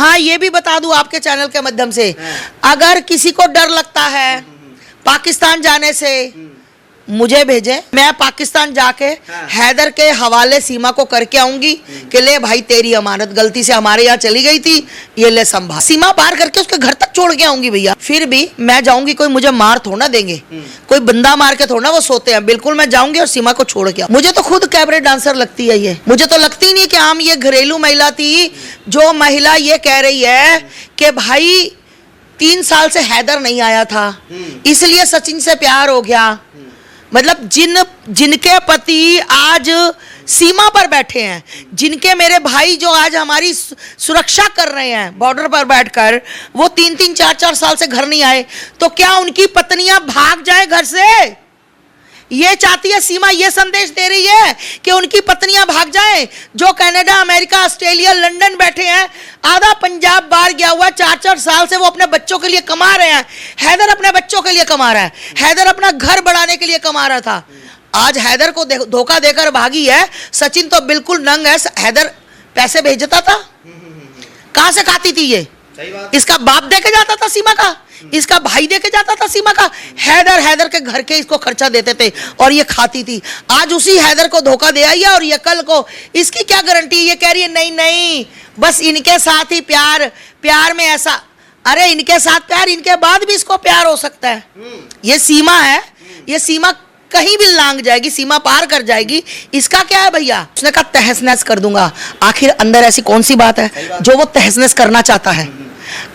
हाँ, ये भी बता दूं आपके चैनल के माध्यम से, अगर किसी को डर लगता है पाकिस्तान जाने से, मुझे भेजे, मैं पाकिस्तान जाके हैदर के हवाले सीमा को करके आऊंगी कि ले भाई तेरी अमानत गलती से हमारे यहाँ चली गई थी, ये ले संभाल। सीमा पार करके उसके घर तक छोड़ के आऊंगी भैया। फिर भी मैं जाऊंगी, कोई मुझे मार थोड़ा देंगे, कोई बंदा मार के थोड़ा वो सोते हैं। बिल्कुल मैं जाऊंगी और सीमा को छोड़ के। मुझे तो खुद कैबरे डांसर लगती है ये, मुझे तो लगती नहीं कि हम ये घरेलू महिला थी। जो महिला ये कह रही है कि भाई 3 साल से हैदर नहीं आया था इसलिए सचिन से प्यार हो गया, मतलब जिनके पति आज सीमा पर बैठे हैं, जिनके मेरे भाई जो आज हमारी सुरक्षा कर रहे हैं बॉर्डर पर बैठकर, वो 3-3, 4-4 साल से घर नहीं आए, तो क्या उनकी पत्नियां भाग जाए घर से? ये चाहती है सीमा, ये संदेश दे रही है कि उनकी पत्नियां भाग जाएं। जो कनाडा, अमेरिका, ऑस्ट्रेलिया, लंदन बैठे हैं, आधा पंजाब बाहर गया हुआ, 4-4 साल से वो अपने बच्चों के लिए कमा रहे हैं। हैदर अपने बच्चों के लिए कमा रहा है, हैदर अपना घर बढ़ाने के लिए कमा रहा था। आज हैदर को धोखा देकर भागी है। सचिन तो बिल्कुल नंग है। हैदर पैसे भेजता था, कहां से खाती थी ये? इसका बाप दे के जाता था सीमा का, इसका भाई दे के जाता था सीमा का। हैदर के घर के इसको खर्चा देते थे और ये खाती थी। आज उसी हैदर को धोखा दे आई है और ये कल को इसकी क्या गारंटी? ये कह रही है नहीं नहीं बस इनके साथ ही प्यार में ऐसा। अरे इनके साथ प्यार, इनके बाद भी इसको प्यार हो सकता है। ये सीमा है, ये सीमा कहीं भी लांग जाएगी, सीमा पार कर जाएगी। इसका क्या है भैया? उसने कहा तहस नहस कर दूंगा। आखिर अंदर ऐसी कौन सी बात है जो वो तहस नहस करना चाहता है?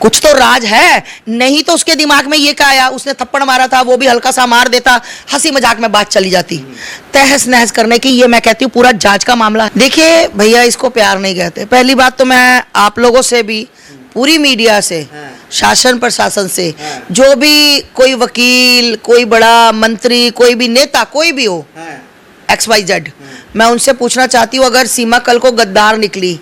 कुछ तो राज है, नहीं तो उसके दिमाग में ये क्या आया? उसने थप्पड़ मारा था, वो भी हल्का सा मार देता, हंसी मजाक में बात चली जाती। तहस नहस करने की, ये मैं कहती हूँ पूरा जांच का मामला। देखिए भैया, इसको प्यार नहीं कहते। पहली बात तो मैं आप लोगों से भी, पूरी मीडिया से, शासन प्रशासन से, जो भी कोई वकील, कोई बड़ा मंत्री, कोई भी नेता, कोई भी हो XYZ, मैं उनसे पूछना चाहती हूँ, अगर सीमा कल को गद्दार निकली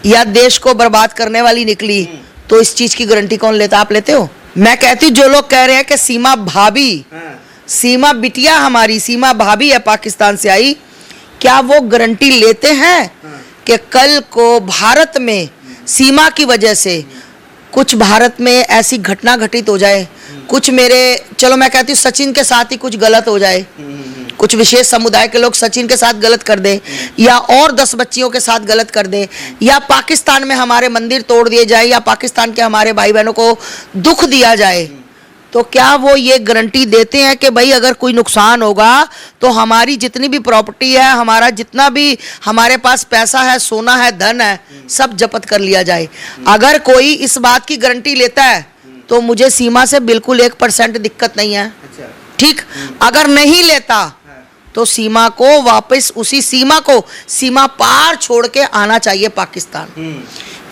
या देश को बर्बाद करने वाली निकली तो इस चीज की गारंटी कौन लेता? आप लेते हो? मैं कहती हूँ जो लोग कह रहे हैं कि सीमा भाभी, सीमा बिटिया हमारी, सीमा भाभी है पाकिस्तान से आई, क्या वो गारंटी लेते हैं कि कल को भारत में सीमा की वजह से कुछ भारत में ऐसी घटना घटित हो जाए, कुछ चलो मैं कहती हूँ सचिन के साथ ही कुछ गलत हो जाए, कुछ विशेष समुदाय के लोग सचिन के साथ गलत कर दें, या और 10 बच्चियों के साथ गलत कर दें, या पाकिस्तान में हमारे मंदिर तोड़ दिए जाए, या पाकिस्तान के हमारे भाई बहनों को दुख दिया जाए, तो क्या वो ये गारंटी देते हैं कि भाई अगर कोई नुकसान होगा तो हमारी जितनी भी प्रॉपर्टी है, हमारा जितना भी हमारे पास पैसा है, सोना है, धन है, सब जब्त कर लिया जाए? अगर कोई इस बात की गारंटी लेता है तो मुझे सीमा से बिल्कुल 1% दिक्कत नहीं है। ठीक, अगर नहीं लेता तो सीमा को वापस उसी सीमा पार छोड़ के आना चाहिए पाकिस्तान।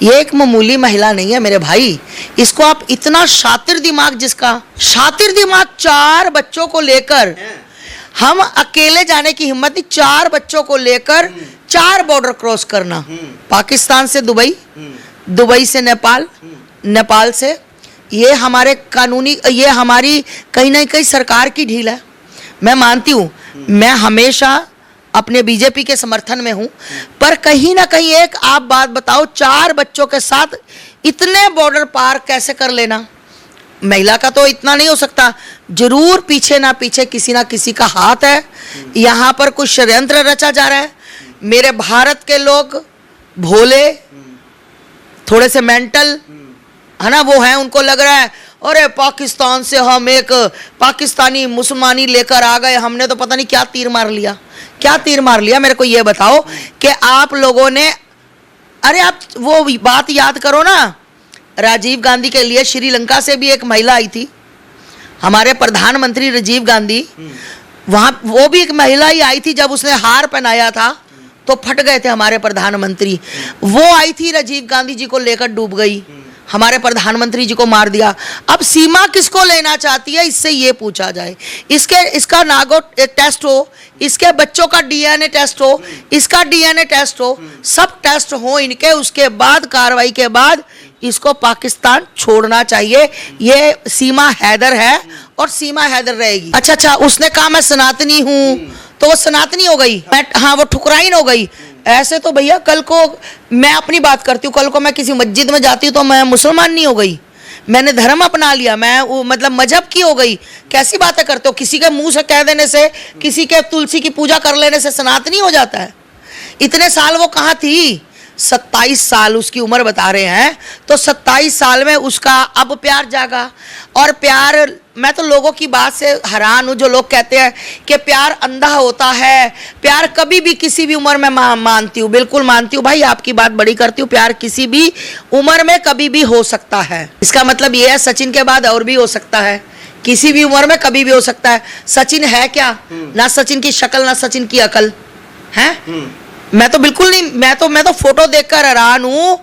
ये एक मामूली महिला नहीं है मेरे भाई, इसको आप इतना शातिर दिमाग, जिसका शातिर दिमाग 4 बच्चों को लेकर, हम अकेले जाने की हिम्मत नहीं, 4 बच्चों को लेकर 4 बॉर्डर क्रॉस करना, पाकिस्तान से दुबई, दुबई से नेपाल, नेपाल से, ये हमारे कानूनी, ये हमारी कहीं ना कहीं सरकार की ढील है। मैं मानती हूँ, मैं हमेशा अपने बीजेपी के समर्थन में हूं, पर कहीं ना कहीं एक आप बात बताओ, 4 बच्चों के साथ इतने बॉर्डर पार कैसे कर लेना? महिला का तो इतना नहीं हो सकता, जरूर पीछे ना पीछे किसी ना किसी का हाथ है। यहाँ पर कुछ षड्यंत्र रचा जा रहा है। मेरे भारत के लोग भोले, थोड़े से मेंटल है ना, वो हैं, उनको लग रहा है अरे पाकिस्तान से हम एक पाकिस्तानी मुसलमानी लेकर आ गए, हमने तो पता नहीं क्या तीर मार लिया। क्या तीर मार लिया? मेरे को ये बताओ कि आप लोगों ने, अरे आप वो बात याद करो ना, राजीव गांधी के लिए श्रीलंका से भी एक महिला आई थी, हमारे प्रधानमंत्री राजीव गांधी, वहां वो भी एक महिला ही आई थी। जब उसने हार पहनाया था तो फट गए थे हमारे प्रधानमंत्री। वो आई थी, राजीव गांधी जी को लेकर डूब गई, हमारे प्रधानमंत्री जी को मार दिया। अब सीमा किसको लेना चाहती है, इससे ये पूछा जाए। इसका नागो टेस्ट हो, इसके बच्चों का DNA टेस्ट हो, इसका DNA टेस्ट हो, सब टेस्ट हो इनके, उसके बाद कार्रवाई के बाद इसको पाकिस्तान छोड़ना चाहिए। ये सीमा हैदर है और सीमा हैदर रहेगी। अच्छा, उसने कहा मैं सनातनी हूं तो वो सनातनी हो गई, हाँ वो ठुकराइन हो गई। ऐसे तो भैया कल को मैं अपनी बात करती हूँ, कल को मैं किसी मस्जिद में जाती हूँ तो मैं मुसलमान नहीं हो गई, मैंने धर्म अपना लिया, मैं मतलब मजहब की हो गई। कैसी बातें करते हो? किसी के मुंह से कह देने से, किसी के तुलसी की पूजा कर लेने से सनातनी हो जाता है? इतने साल वो कहाँ थी? 27 साल उसकी उम्र बता रहे हैं, तो 27 साल में उसका अब प्यार जागा। और प्यार, मैं तो लोगों की बात से हैरान हूँ जो लोग कहते हैं कि प्यार अंधा होता है। प्यार कभी भी किसी भी उम्र में मानती हूँ, बिल्कुल मानती हूँ भाई, आपकी बात बड़ी करती हूँ। प्यार किसी भी उम्र में कभी भी हो सकता है। इसका मतलब ये है सचिन के बाद और भी हो सकता है, किसी भी उम्र में कभी भी हो सकता है। सचिन है क्या? ना सचिन की शक्ल, ना सचिन की अकल है। मैं तो बिल्कुल नहीं, मैं तो फोटो देखकर हैरान हूं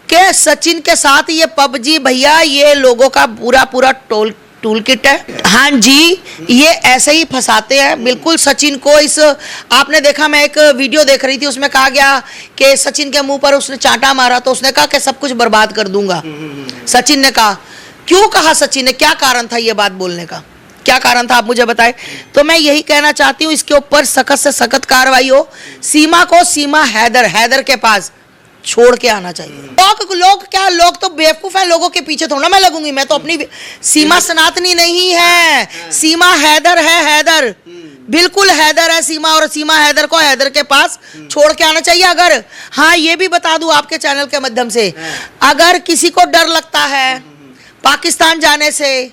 कि सचिन के साथ ये पबजी भैया, ये लोगों का पूरा टूल किट है। हाँ जी, ये ऐसे ही फंसाते हैं बिल्कुल सचिन को। इस आपने देखा, मैं एक वीडियो देख रही थी, उसमें कहा गया कि सचिन के मुंह पर उसने चांटा मारा तो उसने कहा कि सब कुछ बर्बाद कर दूंगा। सचिन ने कहा, क्यों कहा सचिन ने? क्या कारण था ये बात बोलने का? क्या कारण था आप मुझे बताएं। तो मैं यही कहना चाहती हूँ, इसके ऊपर सख्त से सख्त कार्रवाई हो। सीमा को, सीमा हैदर के पास छोड़ के आना चाहिए। लोग तो बेवकूफ है, लोगों के पीछे थोड़ा मैं लगूंगी। मैं तो अपनी सीमा सनातनी नहीं है, सीमा हैदर है, हैदर बिल्कुल हैदर है सीमा, और सीमा हैदर को हैदर के पास छोड़ के आना चाहिए। अगर, हाँ ये भी बता दूं आपके चैनल के माध्यम से, अगर किसी को डर लगता है पाकिस्तान जाने से,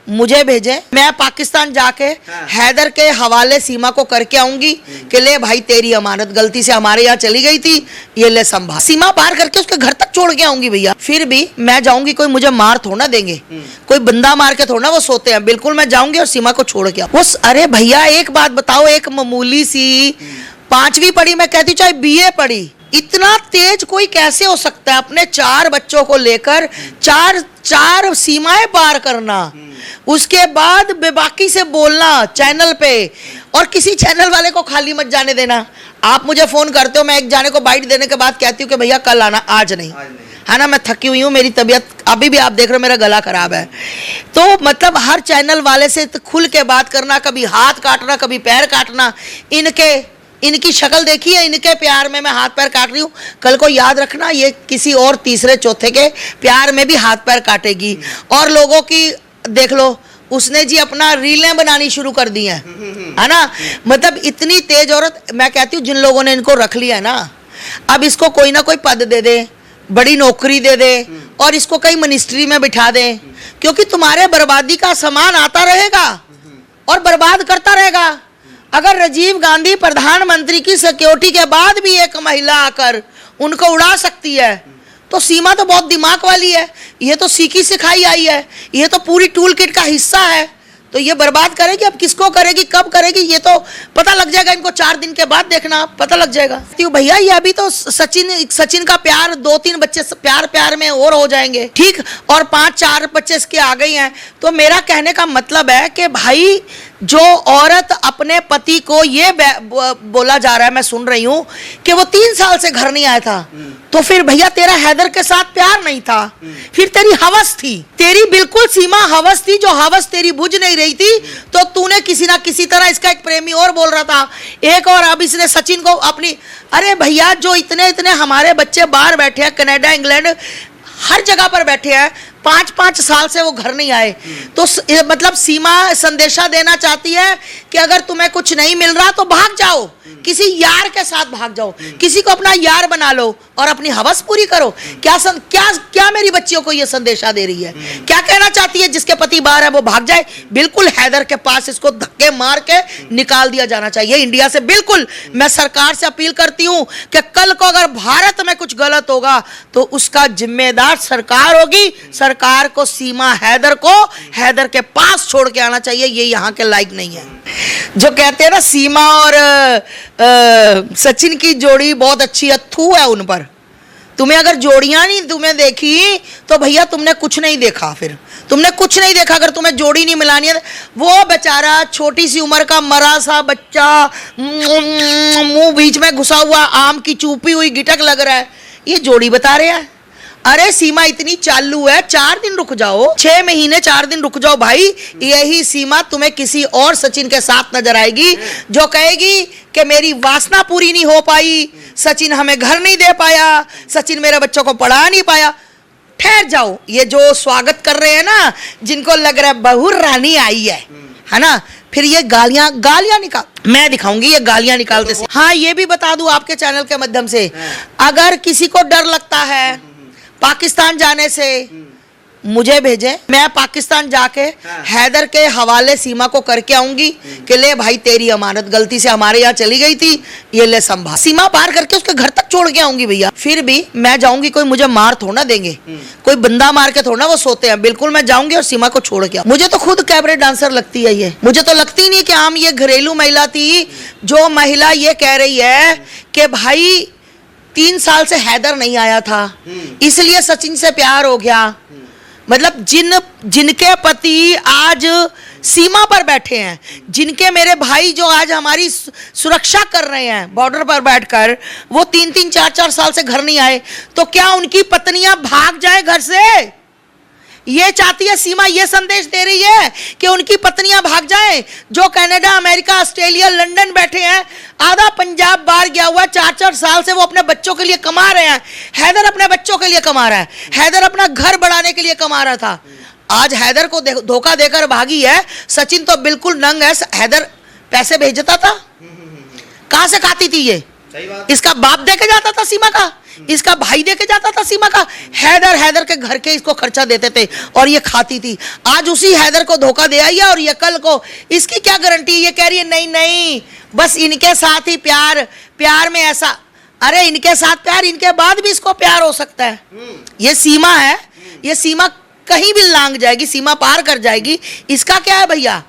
मुझे भेजे, मैं पाकिस्तान जाके हैदर के हवाले सीमा को करके आऊंगी कि ले भाई तेरी अमानत गलती से हमारे यहाँ चली गई थी, ये ले संभाल। सीमा पार करके उसके घर तक छोड़ के आऊंगी भैया। फिर भी मैं जाऊंगी, कोई मुझे मार थोड़ा देंगे, कोई बंदा मार के थोड़ा वो सोते हैं। बिल्कुल मैं जाऊंगी और सीमा को छोड़ के वो। अरे भैया एक बात बताओ, एक मामूली सी 5वीं पढ़ी, मैं कहती चाहे BA पढ़ी, इतना तेज कोई कैसे हो सकता है? अपने 4 बच्चों को लेकर चार सीमाएं पार करना, उसके बाद बेबाकी से बोलना चैनल पे, और किसी चैनल वाले को खाली मत जाने देना। आप मुझे फोन करते हो, मैं एक जाने को बाइट देने के बाद कहती हूँ कि भैया कल आना, आज नहीं है ना, मैं थकी हुई हूँ, मेरी तबीयत अभी भी आप देख रहे हो मेरा गला खराब है। तो मतलब हर चैनल वाले से खुल के बात करना, कभी हाथ काटना, कभी पैर काटना। इनकी शक्ल देखी है, इनके प्यार में मैं हाथ पैर काट रही हूँ, कल को याद रखना ये किसी और तीसरे चौथे के प्यार में भी हाथ पैर काटेगी। और लोगों की देख लो, उसने जी अपना रीलें बनानी शुरू कर दी हैं, है ना। मतलब इतनी तेज औरत, मैं कहती हूँ जिन लोगों ने इनको रख लिया है ना, अब इसको कोई ना कोई पद दे दे, बड़ी नौकरी दे दे, और इसको कई मिनिस्ट्री में बिठा दे, क्योंकि तुम्हारे बर्बादी का सामान आता रहेगा और बर्बाद करता रहेगा। अगर राजीव गांधी प्रधानमंत्री की सिक्योरिटी के बाद भी एक महिला आकर उनको उड़ा सकती है, तो सीमा तो बहुत दिमाग वाली है, ये तो सीखी सिखाई आई है, ये तो पूरी टूल किट का हिस्सा है। तो ये बर्बाद करेगी, अब किसको करेगी, कब करेगी, ये तो पता लग जाएगा इनको 4 दिन के बाद, देखना पता लग जाएगा। तो भैया ये अभी तो सचिन का प्यार, 2-3 बच्चे प्यार में और हो जाएंगे, ठीक, और 5-4 बच्चे इसके आ गई हैं। तो मेरा कहने का मतलब है कि भाई जो औरत अपने पति को ये बोला जा रहा है, मैं सुन रही हूं कि वो 3 साल से घर नहीं आया था, तो फिर भैया तेरा हैदर के साथ प्यार नहीं था, फिर तेरी हवस थी, तेरी बिल्कुल सीमा हवस थी, जो हवस तेरी बुझ नहीं रही थी, तो तूने किसी ना किसी तरह, इसका एक प्रेमी और बोल रहा था, एक और, अब इसने सचिन को अपनी, अरे भैया जो इतने हमारे बच्चे बाहर बैठे हैं, कनाडा, इंग्लैंड, हर जगह पर बैठे हैं, 5-5 साल से वो घर नहीं आए। तो मतलब सीमा संदेशा देना चाहती है कि अगर तुम्हें कुछ नहीं मिल रहा तो भाग जाओ, किसी यार के साथ भाग जाओ, किसी को अपना यार बना लो और अपनी हवस पूरी करो। क्या मेरी बच्चियों को ये संदेशा दे रही है? क्या कहना चाहती है? जिसके पति बाहर है वो भाग जाए। बिल्कुल हैदर के पास इसको धक्के मार के निकाल दिया जाना चाहिए इंडिया से। बिल्कुल मैं सरकार से अपील करती हूं कि कल को अगर भारत में कुछ गलत होगा तो उसका जिम्मेदार सरकार होगी। सरकार को सीमा हैदर के पास छोड़ के आना चाहिए, ये यहाँ के लायक नहीं है। जो कहते हैं ना सीमा और सचिन की जोड़ी बहुत अच्छी है, थू है उन पर। तुम्हें अगर जोड़ियां नहीं तुम्हें देखी तो भैया तुमने कुछ नहीं देखा, फिर तुमने कुछ नहीं देखा। अगर तुम्हें जोड़ी नहीं मिलानी है, वो बेचारा छोटी सी उम्र का मरा सा बच्चा, मुंह बीच में घुसा हुआ, आम की चूपी हुई गिटक लग रहा है, ये जोड़ी बता रहे हैं। अरे सीमा इतनी चालू है, 4 दिन रुक जाओ, 6 महीने 4 दिन रुक जाओ भाई। यही सीमा तुम्हें किसी और सचिन के साथ नजर आएगी जो कहेगी कि मेरी वासना पूरी नहीं हो पाई, सचिन हमें घर नहीं दे पाया, सचिन मेरे बच्चों को पढ़ा नहीं पाया। ठहर जाओ, ये जो स्वागत कर रहे हैं ना, जिनको लग रहा है बहू रानी आई है ना, फिर ये गालियां निकाल, मैं दिखाऊंगी ये गालियां निकालते से। हाँ, ये भी बता दूं आपके चैनल के माध्यम से, अगर किसी को डर लगता है पाकिस्तान जाने से, मुझे भेजे, मैं पाकिस्तान जाके हैदर के हवाले सीमा को करके आऊंगी कि ले भाई तेरी अमानत गलती से हमारे यहाँ चली गई थी, ये ले संभाल। सीमा पार करके उसके घर तक छोड़ के आऊंगी भैया। फिर भी मैं जाऊंगी, कोई मुझे मार थोड़ा देंगे, कोई बंदा मार के थोड़ा वो सोते हैं, बिल्कुल मैं जाऊंगी और सीमा को छोड़ के। मुझे तो खुद कैबरे डांसर लगती है ये, मुझे तो लगती नहीं कि हम ये घरेलू महिला थी। जो महिला ये कह रही है कि भाई 3 साल से हैदर नहीं आया था इसलिए सचिन से प्यार हो गया, मतलब जिनके पति आज सीमा पर बैठे हैं, जिनके मेरे भाई जो आज हमारी सुरक्षा कर रहे हैं बॉर्डर पर बैठकर, वो 3-3, 4-4 साल से घर नहीं आए, तो क्या उनकी पत्नियां भाग जाए घर से? ये चाहती है सीमा, ये संदेश दे रही है कि उनकी पत्नियां भाग जाएं। जो कनाडा, अमेरिका, ऑस्ट्रेलिया, लंदन बैठे हैं, आधा पंजाब बाहर गया हुआ, 4-4 साल से वो अपने बच्चों के लिए कमा रहे हैं। हैदर अपने बच्चों के लिए कमा रहा है, हैदर अपना घर बढ़ाने के लिए कमा रहा था। आज हैदर को धोखा देकर भागी है। सचिन तो बिल्कुल नंग है। हैदर पैसे भेजता था, कहां से खाती थी ये? इसका बाप दे के जाता था सीमा का, इसका भाई दे के जाता था सीमा का। हैदर के घर के इसको खर्चा देते थे और ये खाती थी। आज उसी हैदर को धोखा दे आई है और ये कल को इसकी क्या गारंटी? ये कह रही है नहीं नहीं बस इनके साथ ही प्यार में ऐसा। अरे इनके साथ प्यार, इनके बाद भी इसको प्यार हो सकता है। ये सीमा है, ये सीमा कहीं भी लांग जाएगी, सीमा पार कर जाएगी, इसका क्या है भैया?